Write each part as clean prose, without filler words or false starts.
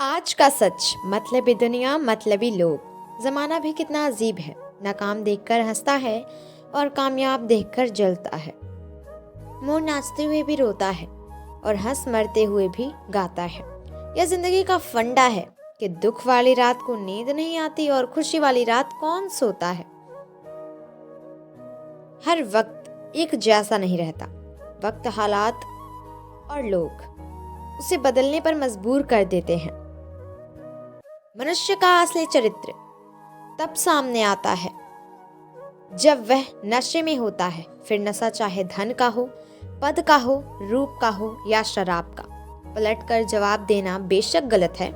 आज का सच मतलबी दुनिया मतलबी लोग। जमाना भी कितना अजीब है। नाकाम देखकर हंसता है और कामयाब देखकर जलता है। मोर नाचते हुए भी रोता है और हंस मरते हुए भी गाता है। यह जिंदगी का फंडा है कि दुख वाली रात को नींद नहीं आती और खुशी वाली रात कौन सोता है। हर वक्त एक जैसा नहीं रहता। वक्त, हालात और लोग उसे बदलने पर मजबूर कर देते हैं। मनुष्य का असली चरित्र तब सामने आता है जब वह नशे में होता है। फिर नशा चाहे धन का हो, पद का हो, रूप का हो या शराब का। पलटकर जवाब देना बेशक गलत है,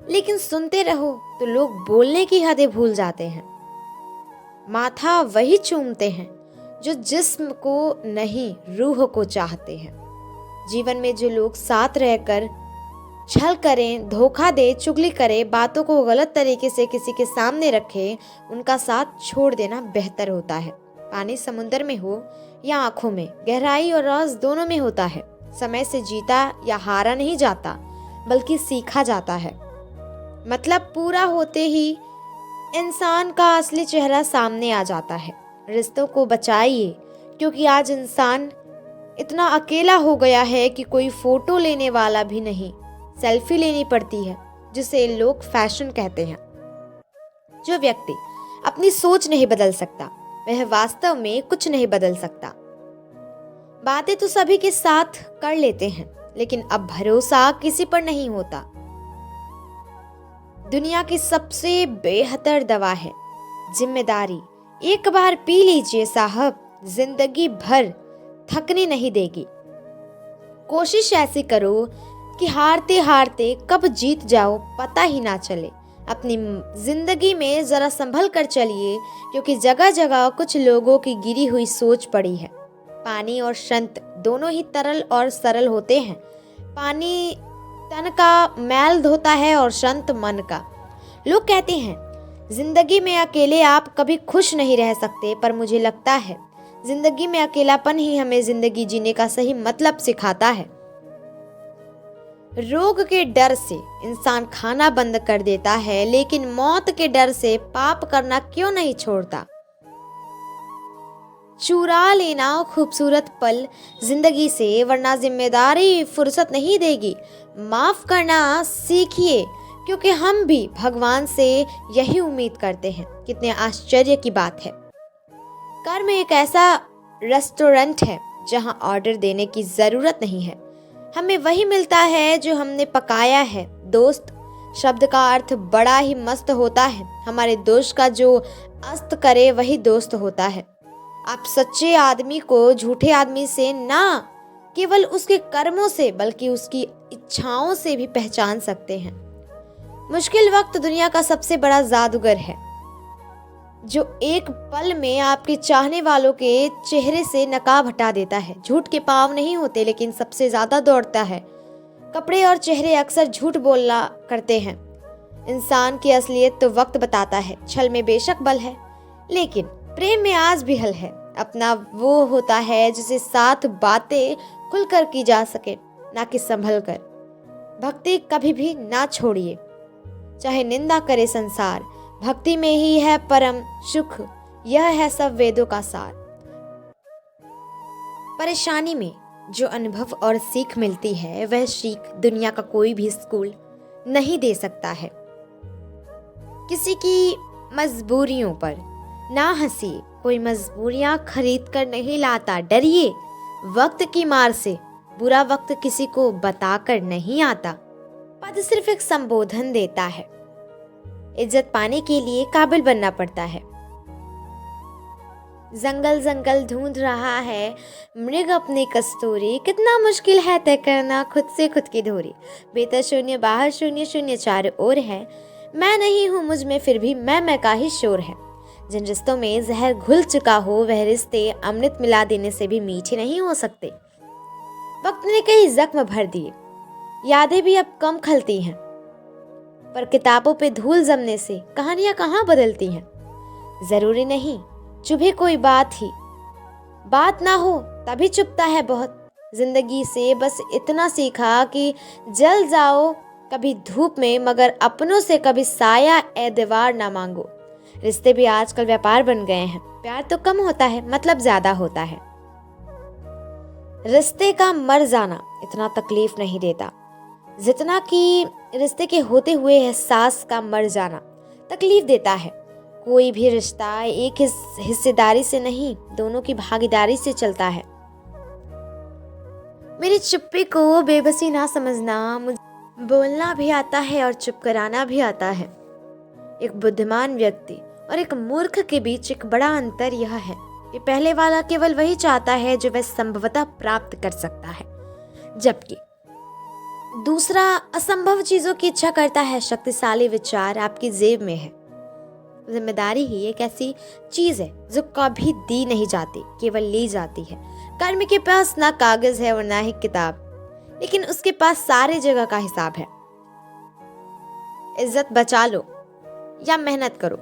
लेकिन सुनते रहो तो लोग बोलने की हदें भूल जाते हैं। माथा वही चूमते हैं जो जिस्म को नहीं, रूह को चाहते हैं। जीवन में जो लोग साथ रहकर छल करें, धोखा दे, चुगली करें, बातों को गलत तरीके से किसी के सामने रखें, उनका साथ छोड़ देना बेहतर होता है। पानी समुद्र में हो या आंखों में, गहराई और राज दोनों में होता है। समय से जीता या हारा नहीं जाता, बल्कि सीखा जाता है। मतलब पूरा होते ही इंसान का असली चेहरा सामने आ जाता है। रिश्तों को बचाइए, क्योंकि आज इंसान इतना अकेला हो गया है कि कोई फोटो लेने वाला भी नहीं। सेल्फी लेनी पड़ती है, जिसे लोग फैशन कहते हैं। जो व्यक्ति अपनी सोच नहीं बदल सकता, वह वास्तव में कुछ नहीं बदल सकता। बातें तो सभी के साथ कर लेते हैं, लेकिन अब भरोसा किसी पर नहीं होता। दुनिया की सबसे बेहतर दवा है जिम्मेदारी। एक बार पी लीजिए साहब, जिंदगी भर थकने नहीं देगी। कोशिश ऐसी करो कि हारते हारते कब जीत जाओ पता ही ना चले। अपनी जिंदगी में जरा संभल कर चलिए, क्योंकि जगह जगह कुछ लोगों की गिरी हुई सोच पड़ी है। पानी और संत दोनों ही तरल और सरल होते हैं। पानी तन का मैल धोता है और संत मन का। लोग कहते हैं जिंदगी में अकेले आप कभी खुश नहीं रह सकते, पर मुझे लगता है जिंदगी में अकेलापन ही हमें जिंदगी जीने का सही मतलब सिखाता है। रोग के डर से इंसान खाना बंद कर देता है, लेकिन मौत के डर से पाप करना क्यों नहीं छोड़ता। चुरा लेना खूबसूरत पल जिंदगी से, वरना जिम्मेदारी फुर्सत नहीं देगी। माफ करना सीखिए, क्योंकि हम भी भगवान से यही उम्मीद करते हैं। कितने आश्चर्य की बात है। कर्म एक ऐसा रेस्टोरेंट है जहां ऑर्डर देने की जरूरत नहीं है। हमें वही मिलता है जो हमने पकाया है। दोस्त शब्द का अर्थ बड़ा ही मस्त होता है। हमारे दोस्त का जो अस्त करे वही दोस्त होता है। आप सच्चे आदमी को झूठे आदमी से ना केवल उसके कर्मों से, बल्कि उसकी इच्छाओं से भी पहचान सकते हैं। मुश्किल वक्त दुनिया का सबसे बड़ा जादूगर है, जो एक पल में आपके चाहने वालों के चेहरे से नकाब हटा देता है। झूठ के पाँव नहीं होते, लेकिन सबसे ज्यादा दौड़ता है। कपड़े और चेहरे अक्सर झूठ बोलना करते हैं। इंसान की असलियत तो वक्त बताता है। छल में बेशक बल है, लेकिन प्रेम में आज भी हल है। अपना वो होता है जिसे साथ बातें खुलकर की जा सके, ना कि संभल कर। भक्ति कभी भी ना छोड़िए, चाहे निंदा करे संसार। भक्ति में ही है परम सुख, यह है सब वेदों का सार। परेशानी में जो अनुभव और सीख मिलती है, वह सीख दुनिया का कोई भी स्कूल नहीं दे सकता है। किसी की मजबूरियों पर ना हंसिए, कोई मजबूरियां खरीद कर नहीं लाता। डरिए वक्त की मार से, बुरा वक्त किसी को बताकर नहीं आता। पद सिर्फ एक संबोधन देता है। इज्जत पाने के लिए काबिल बनना पड़ता है। जंगल जंगल ढूंढ रहा है मृग अपनी कस्तूरी। कितना मुश्किल है तय करना खुद से खुद की दूरी। भीतर शून्य, बाहर शून्य, शून्य चारों ओर है। मैं नहीं हूँ मुझ में, फिर भी मैं का ही शोर है। जिन रिश्तों में जहर घुल चुका हो, वह रिश्ते अमृत मिला देने से भी मीठे नहीं हो सकते। वक्त ने कई जख्म भर दिए, यादें भी अब कम खलती हैं, पर किताबों पे धूल जमने से कहानियां कहाँ बदलती हैं। जरूरी नहीं चुभे कोई बात ना हो तभी चुभता है बहुत। जिंदगी से बस इतना सीखा कि जल जाओ कभी धूप में, मगर अपनों से कभी साया ए दीवार ना मांगो। रिश्ते भी आजकल व्यापार बन गए हैं। प्यार तो कम होता है, मतलब ज्यादा होता है। रिश्ते का मर जाना इतना तकलीफ नहीं देता जितना कि रिश्ते के होते हुए एहसास का मर जाना तकलीफ देता है। कोई भी रिश्ता एक हिस्सेदारी से नहीं, दोनों की भागीदारी से चलता है। मेरी चुप्पी को बेबसी ना समझना, मुझे बोलना भी आता है और चुप कराना भी आता है। एक बुद्धिमान व्यक्ति और एक मूर्ख के बीच एक बड़ा अंतर यह है कि पहले वाला केवल वही चाहता है जो वह संभवतः प्राप्त कर सकता है, जबकि दूसरा असंभव चीजों की इच्छा करता है। शक्तिशाली विचार आपकी जेब में है। जिम्मेदारी ही एक ऐसी चीज है जो कभी दी नहीं जाती, केवल ली जाती है। कर्म के पास ना कागज है और ना ही किताब, लेकिन उसके पास सारे जगह का हिसाब है। इज्जत बचा लो या मेहनत करो,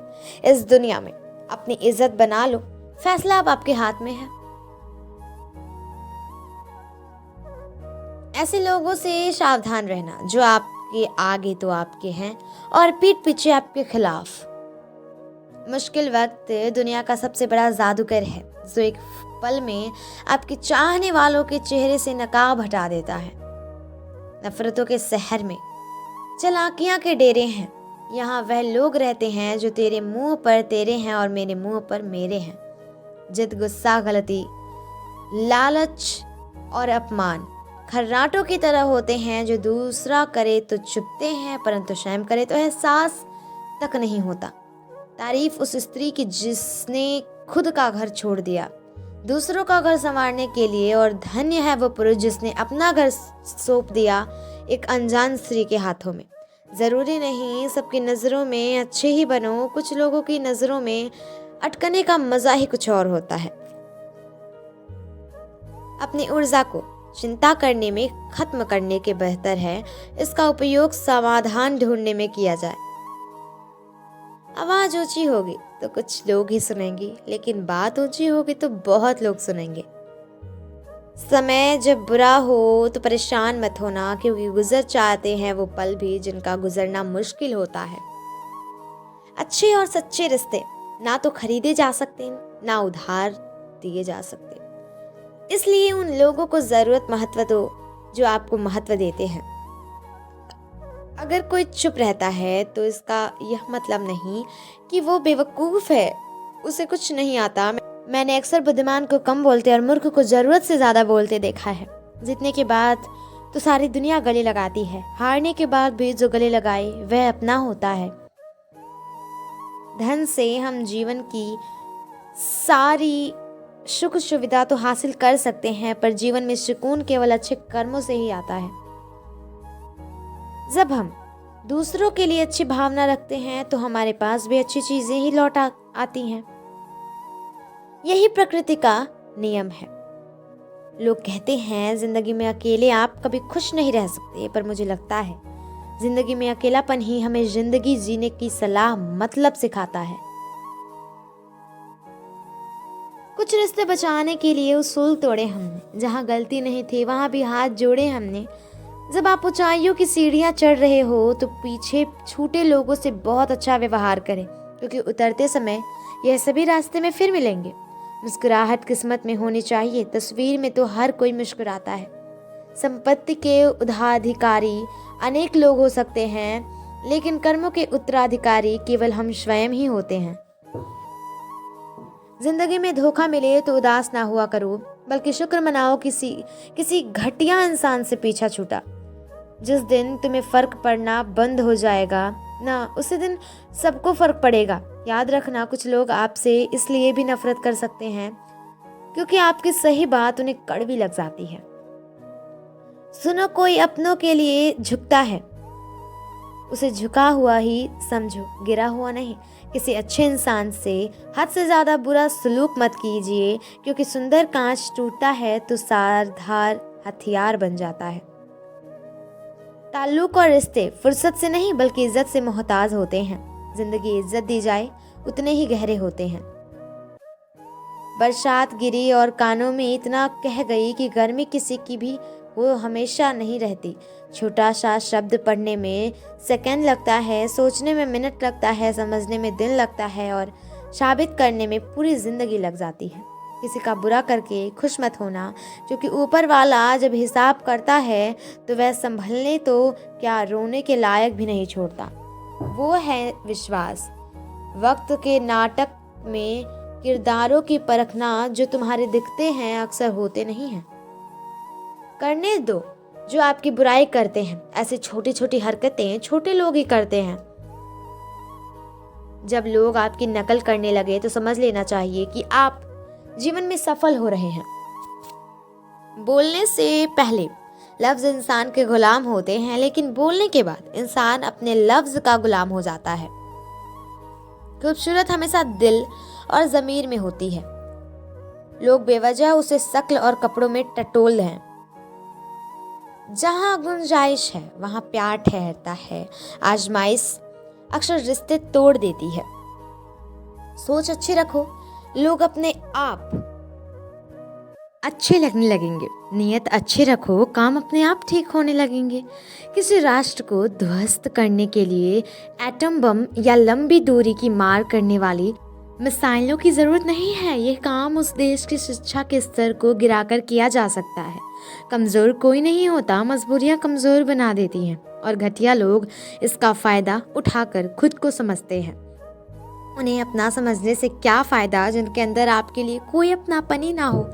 इस दुनिया में अपनी इज्जत बना लो। फैसला अब आपके हाथ में है। ऐसे लोगों से सावधान रहना जो आपके आगे तो आपके हैं और पीठ पीछे आपके खिलाफ। मुश्किल वक्त दुनिया का सबसे बड़ा जादूगर है जो एक पल में आपके चाहने वालों के चेहरे से नकाब हटा देता है। नफरतों के शहर में चालाकियां के डेरे हैं। यहाँ वह लोग रहते हैं जो तेरे मुंह पर तेरे हैं और मेरे मुंह पर मेरे हैं। जिद, गुस्सा, गलती, लालच और अपमान खर्राटों की तरह होते हैं जो दूसरा करे तो चुपते हैं, परंतु स्वयं करे तो एहसास तक नहीं होता। तारीफ उस स्त्री की जिसने खुद का घर छोड़ दिया दूसरों का घर संवारने के लिए, और धन्य है वो पुरुष जिसने अपना घर सौंप दिया एक अनजान स्त्री के हाथों में। जरूरी नहीं सबकी नजरों में अच्छे ही बनो, कुछ लोगों की नजरों में अटकने का मजा ही कुछ और होता है। अपनी ऊर्जा को चिंता करने में खत्म करने के बेहतर है इसका उपयोग समाधान ढूंढने में किया जाए। आवाज ऊंची होगी तो कुछ लोग ही सुनेंगे, लेकिन बात ऊंची होगी तो बहुत लोग सुनेंगे। समय जब बुरा हो तो परेशान मत होना, क्योंकि गुजर चाहते हैं वो पल भी जिनका गुजरना मुश्किल होता है। अच्छे और सच्चे रिश्ते ना तो खरीदे जा सकते ना उधार दिए जा सकते, इसलिए उन लोगों को जरूरत महत्व दो जो आपको महत्व देते हैं। अगर कोई चुप रहता है तो इसका यह मतलब नहीं कि वो बेवकूफ है, उसे कुछ नहीं आता। मैंने अक्सर बुद्धिमान को कम बोलते और मूर्ख को जरूरत से ज्यादा बोलते देखा है। जीतने के बाद तो सारी दुनिया गले लगाती है, हारने के बाद भी जो गले लगाए वह अपना होता है। धन से हम जीवन की सारी सुख सुविधा तो हासिल कर सकते हैं, पर जीवन में सुकून केवल अच्छे कर्मों से ही आता है। जब हम दूसरों के लिए अच्छी भावना रखते हैं तो हमारे पास भी अच्छी चीजें ही लौट आती हैं। यही प्रकृति का नियम है। लोग कहते हैं जिंदगी में अकेले आप कभी खुश नहीं रह सकते, पर मुझे लगता है जिंदगी में अकेलापन ही हमें जिंदगी जीने की सलाह मतलब सिखाता है। कुछ रिश्ते बचाने के लिए उसूल तोड़े हमने, जहाँ गलती नहीं थी वहां भी हाथ जोड़े हमने। जब आप ऊंचाइयों की सीढ़ियां चढ़ रहे हो तो पीछे छूटे लोगों से बहुत अच्छा व्यवहार करें, क्योंकि उतरते समय यह सभी रास्ते में फिर मिलेंगे। मुस्कुराहट किस्मत में होनी चाहिए, तस्वीर में तो हर कोई मुस्कुराता है। संपत्ति के उत्तराधिकारी अनेक लोग हो सकते हैं, लेकिन कर्मों के उत्तराधिकारी केवल हम स्वयं ही होते हैं। जिंदगी में धोखा मिले तो उदास ना हुआ करो, बल्कि शुक्र मनाओ किसी घटिया इंसान से पीछा छूटा। जिस दिन तुम्हें फर्क पड़ना बंद हो जाएगा ना, उसी दिन सबको फर्क पड़ेगा। याद रखना, कुछ लोग आपसे इसलिए भी नफरत कर सकते हैं क्योंकि आपकी सही बात उन्हें कड़वी लग जाती है। सुनो, कोई अपनों के लिए झुकता है उसे झुका हुआ ही समझो, गिरा हुआ नहीं। किसी अच्छे इंसान से हद से ज्यादा बुरा सलूक मत कीजिए, क्योंकि सुंदर कांच टूटता है तो सारधार हथियार बन जाता है। ताल्लुक और रिश्ते फुर्सत से नहीं बल्कि इज्जत से मोहताज होते हैं। जिंदगी इज्जत दी जाए उतने ही गहरे होते हैं। बरसात गिरी और कानों में इतना कह गई कि घर में किसी की भी वो हमेशा नहीं रहती। छोटा सा शब्द पढ़ने में सेकंड लगता है, सोचने में मिनट लगता है, समझने में दिन लगता है और साबित करने में पूरी जिंदगी लग जाती है। किसी का बुरा करके खुश मत होना, क्योंकि ऊपर वाला जब हिसाब करता है तो वह संभलने तो क्या रोने के लायक भी नहीं छोड़ता। वो है विश्वास। वक्त के नाटक में किरदारों की परखना जो तुम्हारे दिखते हैं अक्सर होते नहीं हैं। करने दो जो आपकी बुराई करते हैं। ऐसी छोटी छोटी हरकतें छोटे लोग ही करते हैं। जब लोग आपकी नकल करने लगे तो समझ लेना चाहिए कि आप जीवन में सफल हो रहे हैं। बोलने से पहले लफ्ज इंसान के गुलाम होते हैं, लेकिन बोलने के बाद इंसान अपने लफ्ज का गुलाम हो जाता है। खूबसूरत हमेशा दिल और ज़मीर में होती है। लोग बेवजह उसे शक्ल और कपड़ों में टटोल हैं। जहां गुंजाइश है वहां प्यार ठहरता है। आजमाइश अक्सर रिश्ते तोड़ देती है। सोच अच्छी रखो, लोग अपने आप अच्छे लगने लगेंगे। नियत अच्छी रखो, काम अपने आप ठीक होने लगेंगे। किसी राष्ट्र को ध्वस्त करने के लिए एटम बम या लंबी दूरी की मार करने वाली मिसाइलों की ज़रूरत नहीं है। यह काम उस देश की शिक्षा के स्तर को गिराकर किया जा सकता है। कमज़ोर कोई नहीं होता, मजबूरियाँ कमज़ोर बना देती हैं और घटिया लोग इसका फ़ायदा उठाकर खुद को समझते हैं। उन्हें अपना समझने से क्या फ़ायदा जिनके अंदर आपके लिए कोई अपनापन ही ना हो।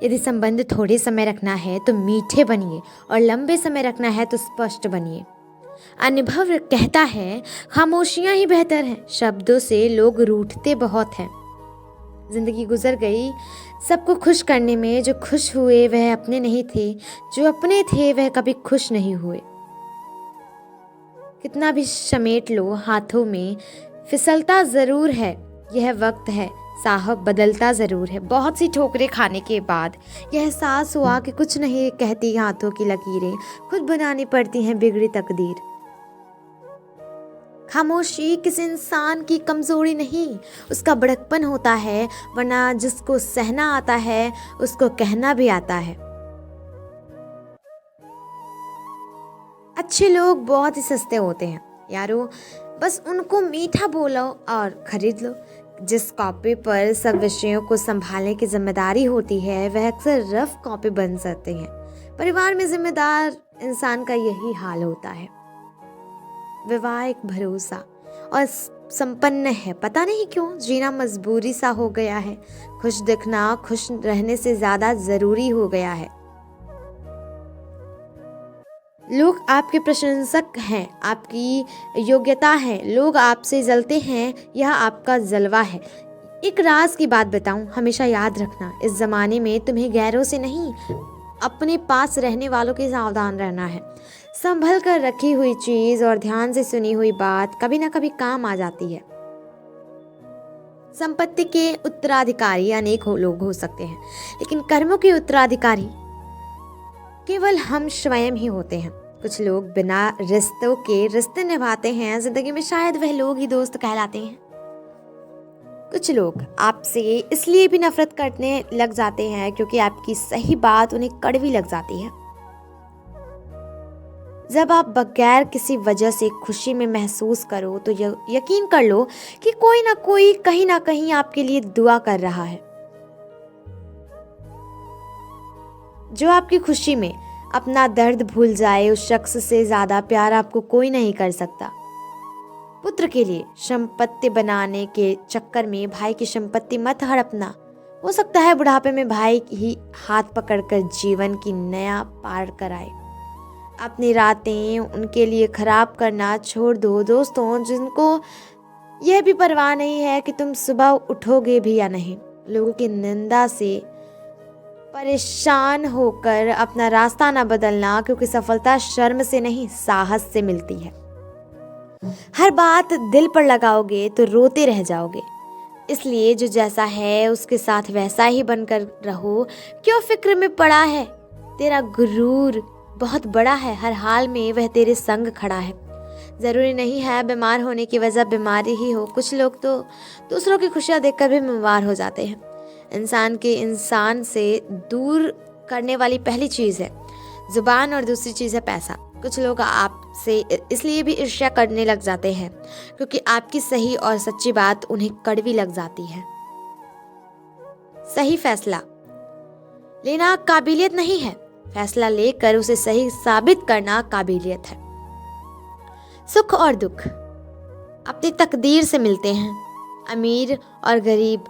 यदि संबंध थोड़े समय रखना है तो मीठे बनिए और लंबे समय रखना है तो स्पष्ट बनिए। अनुभव कहता है खामोशियां ही बेहतर हैं। शब्दों से लोग रूठते बहुत हैं। जिंदगी गुजर गई सबको खुश करने में। जो खुश हुए वह अपने नहीं थे, जो अपने थे वह कभी खुश नहीं हुए। कितना भी समेट लो हाथों में फिसलता जरूर है। यह वक्त है साहब, बदलता ज़रूर है। बहुत सी ठोकरें खाने के बाद यह एहसास हुआ कि कुछ नहीं कहती हाथों की लकीरें, खुद बनानी पड़ती हैं बिगड़ी तकदीर। खामोशी किसी इंसान की कमज़ोरी नहीं, उसका बड़कपन होता है। वरना जिसको सहना आता है उसको कहना भी आता है। अच्छे लोग बहुत ही सस्ते होते हैं यारो, बस उनको मीठा बोलो और खरीद लो। जिस कॉपी पर सब विषयों को संभालने की जिम्मेदारी होती है वह अक्सर रफ कॉपी बन सकते हैं। परिवार में जिम्मेदार इंसान का यही हाल होता है। वैवाहिक भरोसा और संपन्न है, पता नहीं क्यों जीना मजबूरी सा हो गया है। खुश दिखना खुश रहने से ज्यादा जरूरी हो गया है। लोग आपके प्रशंसक हैं, आपकी योग्यता है। लोग आपसे जलते हैं, यह आपका जलवा है। एक राज की बात बताऊं, हमेशा याद रखना, इस ज़माने में तुम्हें गैरों से नहीं अपने पास रहने वालों के सावधान रहना है। संभल कर रखी हुई चीज़ और ध्यान से सुनी हुई बात कभी ना कभी काम आ जाती है। संपत्ति के उत्तराधिकारी अनेक लोग हो सकते हैं, लेकिन कर्मों के उत्तराधिकारी केवल हम स्वयं ही होते हैं। कुछ लोग बिना रिश्तों के रिश्ते निभाते हैं। जिंदगी में शायद वह लोग ही दोस्त कहलाते हैं। कुछ लोग आपसे इसलिए भी नफरत करने लग जाते हैं क्योंकि आपकी सही बात उन्हें कड़वी लग जाती है। जब आप बगैर किसी वजह से खुशी में महसूस करो तो यकीन कर लो कि कोई ना कोई कहीं ना कहीं आपके लिए दुआ कर रहा है। जो आपकी खुशी में अपना दर्द भूल जाए, उस शख्स से ज्यादा प्यार आपको कोई नहीं कर सकता। पुत्र के लिए संपत्ति बनाने के चक्कर में भाई की संपत्ति मत हड़पना। हो सकता है बुढ़ापे में भाई ही हाथ पकड़कर जीवन की नया पार कराए। अपनी रातें उनके लिए खराब करना छोड़ दो दोस्तों, जिनको यह भी परवाह नहीं है कि तुम सुबह उठोगे भी या नहीं। लोगों की निंदा से परेशान होकर अपना रास्ता ना बदलना, क्योंकि सफलता शर्म से नहीं साहस से मिलती है। हर बात दिल पर लगाओगे तो रोते रह जाओगे। इसलिए जो जैसा है उसके साथ वैसा ही बनकर रहो। क्यों फिक्र में पड़ा है? तेरा गुरूर बहुत बड़ा है, हर हाल में वह तेरे संग खड़ा है। ज़रूरी नहीं है बीमार होने की वजह बीमारी ही हो। कुछ लोग तो दूसरों की खुशियाँ देखकर भी बीमार हो जाते हैं। इंसान के इंसान से दूर करने वाली पहली चीज़ है जुबान और दूसरी चीज़ है पैसा। कुछ लोग आपसे इसलिए भी ईर्ष्या करने लग जाते हैं क्योंकि आपकी सही और सच्ची बात उन्हें कड़वी लग जाती है। सही फैसला लेना काबिलियत नहीं है, फैसला लेकर उसे सही साबित करना काबिलियत है। सुख और दुख अपनी तकदीर से मिलते हैं। अमीर और गरीब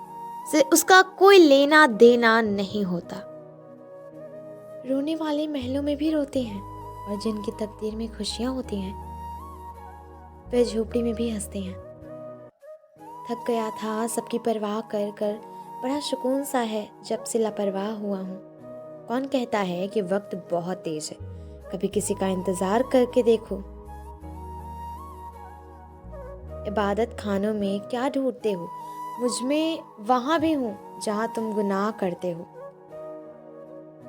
से उसका कोई लेना देना नहीं होता। रोने वाले महलों में भी रोते हैं और जिनकी तकदीर में खुशियां होती हैं वे झोपड़ी में भी हंसते हैं। थक गया था सबकी परवाह कर कर, बड़ा सुकून सा है जब से लापरवाह हुआ हूँ। कौन कहता है कि वक्त बहुत तेज है, कभी किसी का इंतजार करके देखो। इबादत खानों में क्या ढूंढते हो, मुझ में वहां भी हूँ जहां तुम गुनाह करते हो।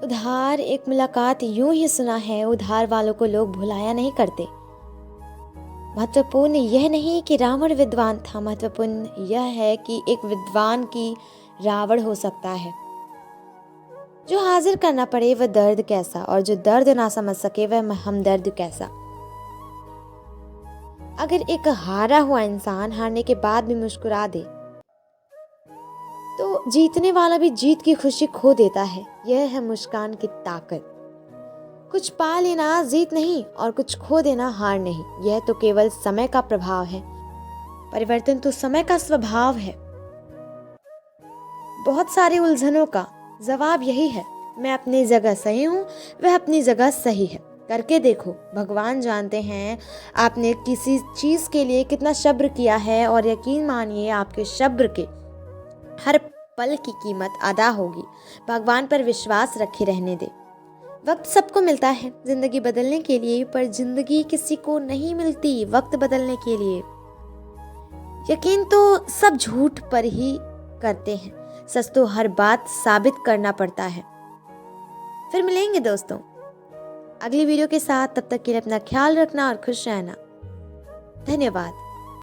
उधार एक मुलाकात यूं ही सुना है, उधार वालों को लोग भुलाया नहीं करते। महत्वपूर्ण यह नहीं कि रावण विद्वान था, महत्वपूर्ण यह है कि एक विद्वान की रावण हो सकता है। जो हाजिर करना पड़े वह दर्द कैसा, और जो दर्द ना समझ सके वह हमदर्द कैसा। अगर एक हारा हुआ इंसान हारने के बाद भी मुस्कुरा दे तो जीतने वाला भी जीत की खुशी खो देता है। यह है मुस्कान की ताकत। कुछ पा लेना जीत नहीं और कुछ खो देना हार नहीं, यह तो केवल समय का प्रभाव है। परिवर्तन तो समय का स्वभाव है। बहुत सारी उलझनों का जवाब यही है, मैं अपनी जगह सही हूँ, वह अपनी जगह सही है। करके देखो, भगवान जानते हैं आपने किसी चीज के लिए कितना सब्र किया है, और यकीन मानिए आपके सब्र के हर पल की कीमत अदा होगी। भगवान पर विश्वास रखे रहने दे। वक्त सबको मिलता है जिंदगी बदलने के लिए, पर जिंदगी किसी को नहीं मिलती वक्त बदलने के लिए। यकीन तो सब झूठ पर ही करते हैं, सच तो हर बात साबित करना पड़ता है। फिर मिलेंगे दोस्तों अगली वीडियो के साथ, तब तक के लिए अपना ख्याल रखना और खुश रहना। धन्यवाद।